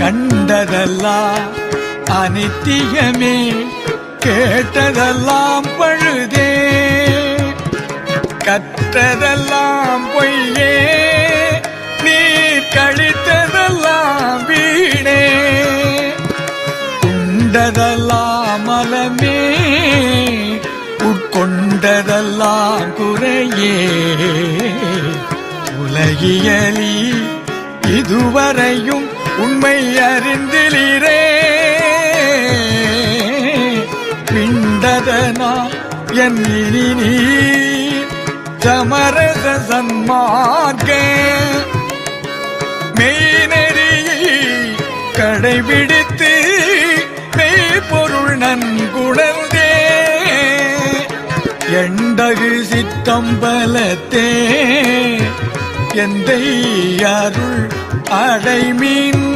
கண்டதெல்லாம் அனித்தியமே, கேட்டதெல்லாம் பழுதே, கற்றதெல்லாம் பொய்யே, நீ கழித்ததெல்லாம் வீணே, உண்டதெல்லாம் மலமே, உட்கொண்டதெல்லாம் குறையே, உலகியலி இதுவரையும் உண்மை அறிந்திலீரே, பிண்டதனா என் இனி நீர் சமரச சன்மார்க்க மெய்நெறியை கடைபிடித்து மெய்ப்பொருள் நன்குணர்ந்தே, எண்டகு சித்தம்பலத்தே எந்தை அருள் அடைமீன்.